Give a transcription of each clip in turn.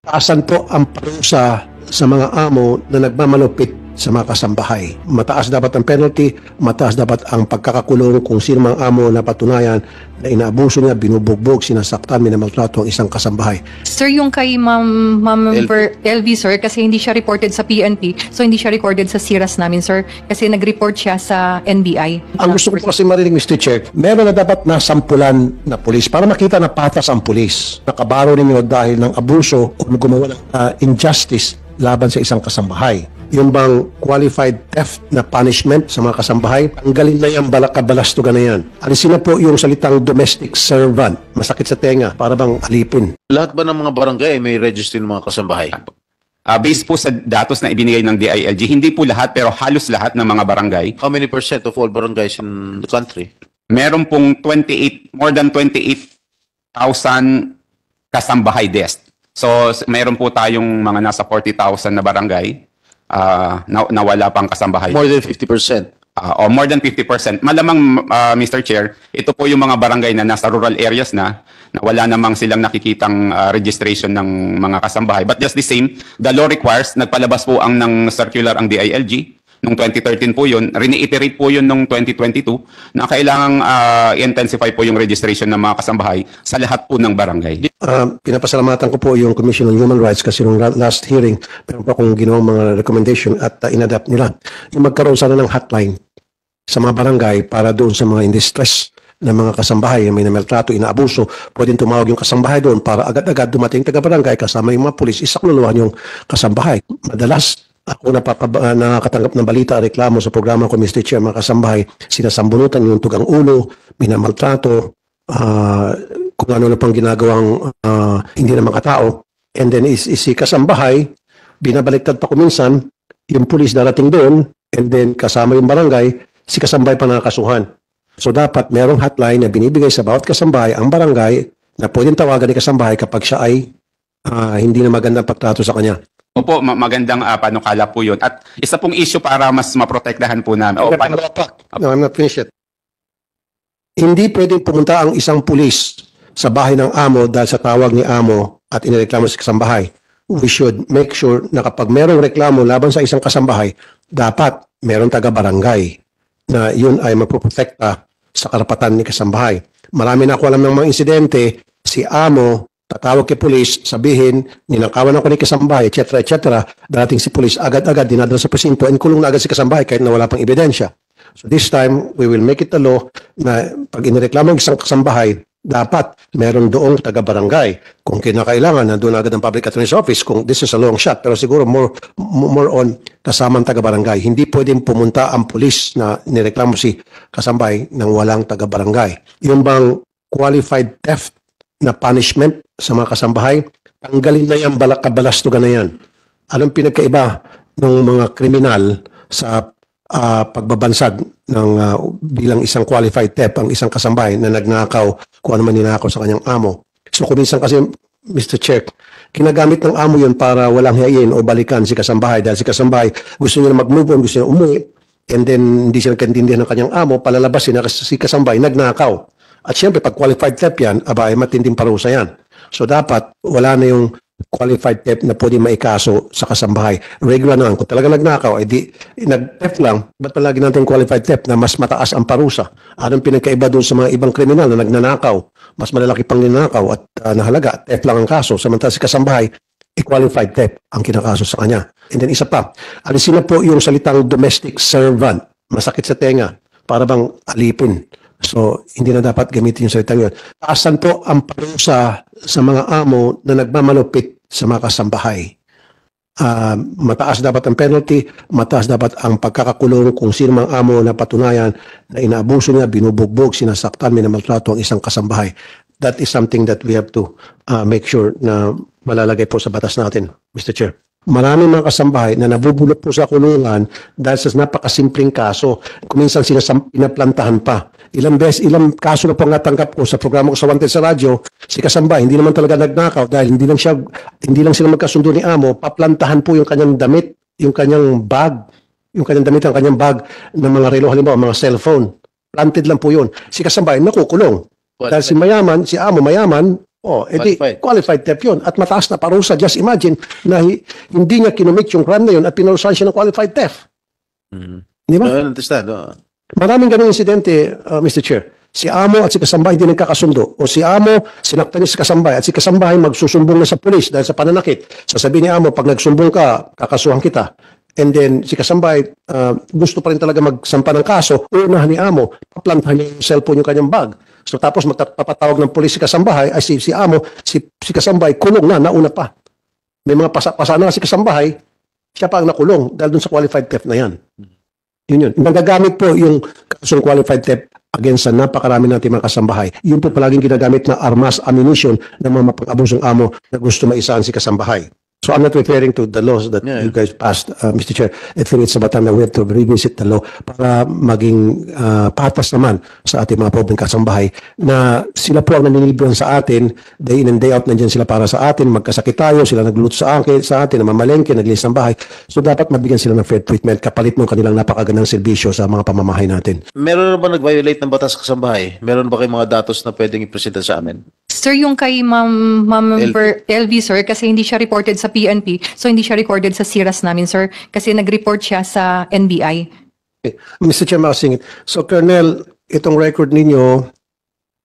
Taasan po ang parusa sa mga amo na nagmamalupit sa mga kasambahay. Mataas dapat ang penalty, mataas dapat ang pagkakakulong kung sino mang amo na patunayan na inaabuso niya, binubugbog, sinasaktan, minamaltrato ang isang kasambahay. Sir, yung kay Ma'am LV, sir, kasi hindi siya reported sa PNP, so hindi siya recorded sa SIRAS namin, sir, kasi nag-report siya sa NBI. Ang gusto ko po kasi marinig, Mr. Chair, meron na dapat na sampulan na pulis para makita na patas ang pulis. Nakabaro ninyo dahil ng abuso o gumawa ng injustice laban sa isang kasambahay. Yung bang qualified theft na punishment sa mga kasambahay, tanggalin na yung balakabalastugan na yan. Alisin na po yung salitang domestic servant. Masakit sa tenga, para bang alipin. Lahat ba ng mga barangay may register ng mga kasambahay? Based po sa datos na ibinigay ng DILG, hindi po lahat pero halos lahat ng mga barangay. How many percent of all barangays in the country? Meron pong more than 28,000 kasambahay desk. So meron po tayong mga nasa 40,000 na barangay na wala pang kasambahay. More than 50%. O more than 50%. Malamang, Mr. Chair, ito po yung mga barangay na nasa rural areas na wala namang silang nakikitang registration ng mga kasambahay. But just the same, the law requires, nagpalabas po ang ng circular ang DILG, noong 2013 po yun, reiterate po yun noong 2022, na kailangang i-intensify po yung registration ng mga kasambahay sa lahat po ng barangay. Pinapasalamatan ko po yung Commission on Human Rights kasi nung last hearing, meron pa akong ginawang mga recommendation at inadapt nila. Yung magkaroon sana ng hotline sa mga barangay para doon sa mga in distress ng mga kasambahay, may namaltrato, inaabuso, pwedeng tumawag yung kasambahay doon para agad-agad dumating taga-barangay kasama yung mga pulis, isakluluhan yung kasambahay. Madalas, ako nakakatanggap ng balita, reklamo sa programa ko, Mr. Chair, mga kasambahay, sinasambunutan yung tugang ulo, minamaltrato, kung ano na pang ginagawang hindi na mga tao. And then si kasambahay, binabaliktad pa kuminsan, yung pulis darating doon, and then kasama yung barangay, si kasambahay pa nakakasuhan. So dapat merong hotline na binibigay sa bawat kasambahay, ang barangay, na pwedeng tawagan ni kasambahay kapag siya ay hindi na magandang pagtrato sa kanya. Opo, magandang panukala po yun. At isa pong issue para mas maprotektahan po namin. No, I'm not finished yet. Hindi pwedeng pumunta ang isang pulis sa bahay ng amo dahil sa tawag ni amo at inireklamo sa kasambahay. We should make sure na kapag merong reklamo laban sa isang kasambahay, dapat merong taga-barangay na yun ay magpoprotekta sa karapatan ni kasambahay. Marami na ako alam ng mga insidente, si amo tatawag kay pulis, sabihin, ninakawan ako ni kasambahay, etc., etc., darating si pulis, agad-agad, dinadala sa presinto, and kulong na agad si kasambahay kahit na wala pang ebidensya. So this time, we will make it a law na pag inireklamo ng isang kasambahay, dapat meron doong taga-barangay. Kung kinakailangan, nandun agad ang public attorney's office, kung this is a long shot, pero siguro more on kasamang taga-barangay. Hindi pwedeng pumunta ang pulis na nireklamo si kasambahay nang walang taga-barangay. Yung bang qualified theft na punishment sa mga kasambahay, tanggalin na yung balakabalastugan na yan. Anong pinagkaiba ng mga kriminal sa pagbabansag ng bilang isang qualified theft ang isang kasambahay na nagnakaw kung ano man ninakaw sa kanyang amo. So kung minsan kasi, Mr. Chair, kinagamit ng amo yun para walang hiyain o balikan si kasambahay dahil si kasambahay gusto niya mag-move on, gusto niya umuwi, and then hindi siya nagkaintindihan ng kanyang amo, palalabasin na si kasambahay nagnakaw. At siyempre, pag qualified theft yan, ay matinding parusa yan. So dapat, wala na yung qualified theft na pwede maikaso sa kasambahay. Regular na. Kung talaga nagnakaw, ay di, nag-theft lang, ba't palagi natin qualified theft na mas mataas ang parusa? Anong pinagkaiba doon sa mga ibang kriminal na nagnanakaw? Mas malalaki pang ninakaw at nahalaga, theft lang ang kaso. Samantala si kasambahay, qualified theft ang kinakaso sa kanya. And then isa pa, alisin na po yung salitang domestic servant. Masakit sa tenga, para bang alipin. So, hindi na dapat gamitin yung salitang yun. Taasan po ang parusa sa mga amo na nagmamalupit sa mga kasambahay. Mataas dapat ang penalty, mataas dapat ang pagkakakulong kung sino mang amo na patunayan na inaabuso niya, binubugbog, sinasaktan, minamaltrato ang isang kasambahay. That is something that we have to make sure na malalagay po sa batas natin, Mr. Chair. Maraming mga kasambahay na nabubulot po sa kulungan dahil sa napakasimpleng kaso. Kuminsan pinaplantahan pa. Ilang kaso na po natanggap ko sa programa ko sa Wanted sa radyo, si kasambahay hindi naman talaga nagnakaw dahil hindi lang sila magkasundo ni amo, paplantahan po yung kanyang damit, yung kanyang bag, yung kanyang damit, ang kanyang bag ng mga relo, halimbawa mga cellphone. Planted lang po yun. Si kasambahay nakukulong. Dahil si amo mayaman, Qualified theft yun. At mataas na parusa. Just imagine na hindi niya kinumit yung crime na yun at pinarusahan siya ng qualified theft. Di ba? I understand. Maraming ganung insidente, Mr. Chair. Si Amo at si Kasambahay hindi nagkakasundo. O si Amo, sinaktan niya si Kasambahay at si Kasambahay magsusumbong na sa pulis dahil sa pananakit. Sasabihin ni Amo, pag nagsumbong ka, kakasuhan kita. And then si Kasambahay, gusto pa rin talaga magsampa ng kaso, unahan ni Amo, paplantahan niya yung cellphone yung kanyang bag. So tapos magpapatawag ng pulis si Kasambahay, ay si Amo, si Kasambahay, kulong na, nauna pa. May mga pasa na si Kasambahay, siya pa ang nakulong dahil dun sa qualified theft na yan. Yun. Nagagamit po yung kasong qualified theft against sa napakarami natin mga kasambahay. Yun po palaging ginagamit na armas, ammunition ng mga mapag-abusong amo na gusto maisahan si kasambahay. So I'm not referring to the laws that you guys passed, Mr. Chair. I think it's about time that we have to revisit the law para maging patas naman sa ating mga pobreng kasambahay na sila po ang nanilibuan sa atin, day in and day out nandiyan sila para sa atin, magkasakit tayo, sila nagluluto sa atin, namamalengke, naglinis ng bahay. So dapat mabigyan sila ng fair treatment kapalit ng kanilang napakagandang serbisyo sa mga pamamahay natin. Meron na ba nag-violate ng batas kasambahay? Meron ba kayong mga datos na pwedeng ipresenta sa amin? Sir, yung kay Ma'am LV, sir, kasi hindi siya reported sa PNP, so hindi siya recorded sa SIRAS namin, sir, kasi nag-report siya sa NBI. Okay. Mr. Chair, makasingit. So, Colonel, itong record ninyo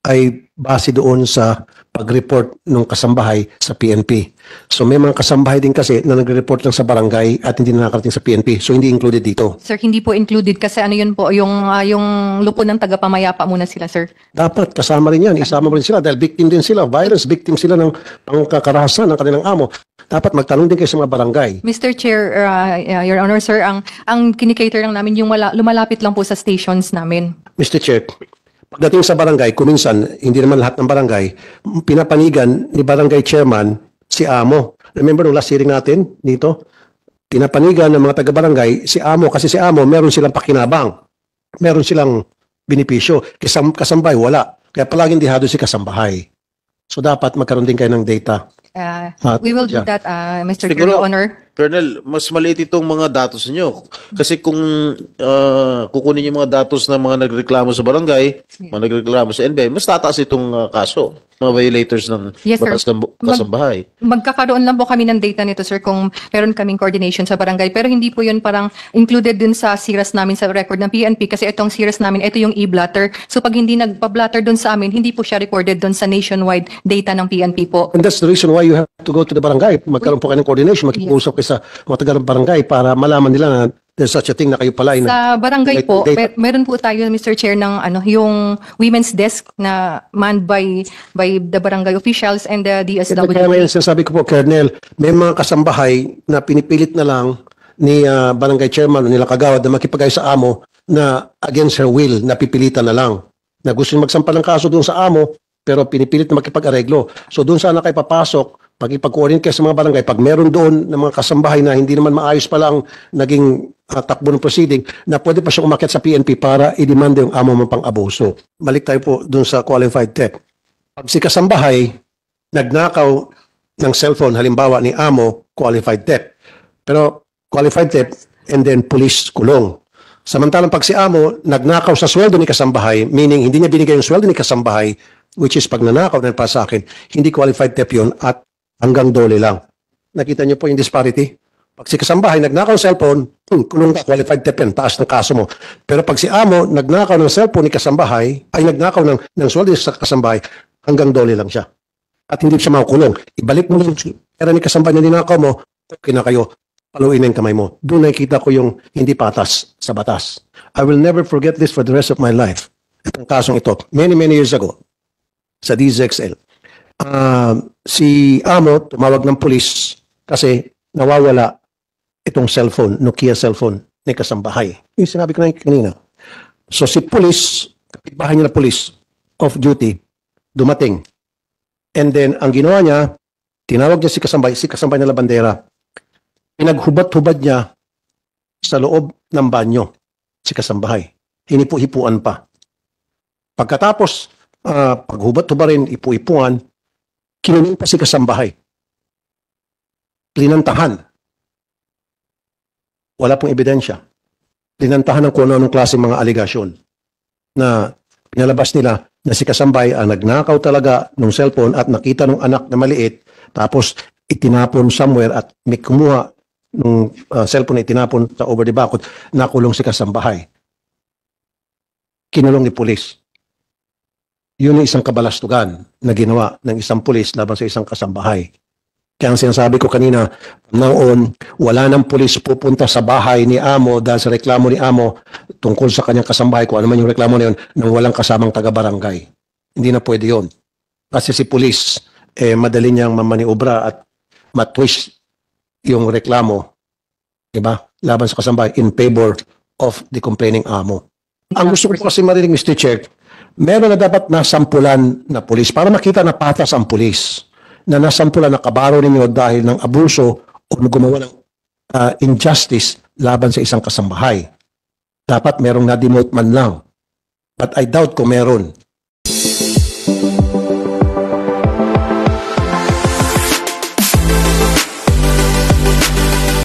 ay base doon sa pag-report ng kasambahay sa PNP. So, may mga kasambahay din kasi na nagre-report lang sa barangay at hindi na nakarating sa PNP. So, hindi included dito. Sir, hindi po included kasi ano yun po, yung lupon ng tagapamayapa muna sila, sir. Dapat kasama rin yan. Isama mo rin sila dahil victim din sila. Violence, victim sila ng pangkakarahasan ng kanilang amo. Dapat magtanong din kayo sa mga barangay. Mr. Chair, Your Honor, sir, ang kinikater lang namin yung lumalapit lang po sa stations namin. Mr. Chair, pagdating sa barangay, kuminsan, hindi naman lahat ng barangay, pinapanigan ni barangay chairman si Amo. Remember nung last hearing natin dito? Pinapanigan ng mga taga-barangay si Amo kasi si Amo meron silang pakinabang. Meron silang benepisyo. Kasambahay, wala. Kaya palaging dihado si kasambahay. So dapat magkaroon din kayo ng data. We will do that, Mr. Chair, Siguro, Your Honor. Colonel, mas maliit itong mga datos niyo. Kasi kung kukunin yung mga datos ng mga nagreklamo sa barangay, mga nagreklamo sa NBI, mas tataas itong kaso. Mga violators ng Yes, sir. batas ng kasambahay. Magkakaroon lang po kami ng data nito, sir, kung meron kaming coordination sa barangay. Pero hindi po yun parang included dun sa SIRAS namin sa record ng PNP kasi itong SIRAS namin, ito yung e-blatter. So pag hindi nagpa-blatter dun sa amin, hindi po siya recorded dun sa nationwide data ng PNP po. And that's the reason why you have to go to the barangay. Magkaroon po kayo ng coordination, makikipag-usap kayo sa mga taga-barangay para malaman nila na there's such a thing na kayo pala ay Sa barangay po, data. meron po tayo, Mr. Chair, ng yung women's desk na manned by the barangay officials and the Kaya DSWD. ngayon sinasabi ko po, Colonel, may mga kasambahay na pinipilit na lang ni barangay chairman o nila kagawad na makipagay sa amo na against her will, napipilitan na lang. Na gusto niya magsampa ng kaso doon sa amo, pero pinipilit na makipag-areglo. So doon sana kayo papasok, pag-coordinate kayo sa mga barangay, pag meron doon ng mga kasambahay na hindi naman maayos pa lang naging takbo ng proceeding, na pwede pa siyang umakyat sa PNP para i-demand yung amo mong pang-abuso. Balik tayo po doon sa qualified theft. Pag si kasambahay, nagnakaw ng cellphone, halimbawa ni amo, qualified theft. Pero qualified theft and then police kulong. Samantalang pag si amo, nagnakaw sa sweldo ni kasambahay, meaning hindi niya binigay yung sweldo ni kasambahay, which is pag nanakaw na para sa akin, hindi qualified theft yun at hanggang dole lang. Nakita niyo po yung disparity? Pag si kasambahay, nagnakaw ng cellphone, kulong ka, qualified theft yan, taas ng kaso mo. Pero pag si amo, nagnakaw ng cellphone ni kasambahay, ay nagnakaw ng sweldo sa kasambahay, hanggang dole lang siya. At hindi siya makukulong. Ibalik mo yung pera ni kasambahay na ninakaw mo, okay na kayo, paluin na yung kamay mo. Doon nakikita ko yung hindi patas sa batas. I will never forget this for the rest of my life. Itong kasong ito, many years ago, sa DZXL. Si amo tumawag ng pulis kasi nawawala itong cellphone, Nokia cellphone ni kasambahay. Yung sinabi ko na kanina. So si pulis, kapitbahay niya na pulis, off duty, dumating. And then ang ginawa niya, tinawag niya si kasambahay na labandera. Pinaghubad-hubad niya sa loob ng banyo si kasambahay. Hinipu-hipuan pa. Pagkatapos, paghubad-hubarin, ipu-ipuan, kinunin pa si kasambahay. Linantahan. Wala pong ebidensya. Linantahan ng kung anong klase mga aligasyon na pinalabas nila na si kasambahay ang nagnakaw talaga ng cellphone at nakita ng anak na maliit, tapos itinapon somewhere at may kumuha ng cellphone na itinapon sa over the bakod, nakulong si kasambahay. Kinulong ni pulis. Yun ang isang kabalastugan na ginawa ng isang pulis laban sa isang kasambahay. Kaya ang sinasabi ko kanina, noon, wala nang pulis pupunta sa bahay ni Amo dahil sa reklamo ni Amo tungkol sa kanyang kasambahay, kung ano man yung reklamo na yun, nang walang kasamang taga-barangay. Hindi na pwede yun. Kasi si pulis, madali niyang mamaniobra at matwist yung reklamo, diba? Laban sa kasambahay in favor of the complaining Amo. Ang gusto ko kasi marinig, Mr. Chair, meron na dapat nasampulan na pulis para makita na patas ang pulis na nasampulan na kabaro ninyo dahil ng abuso o gumawa ng injustice laban sa isang kasambahay. Dapat merong na-demote man lang. But I doubt kung meron.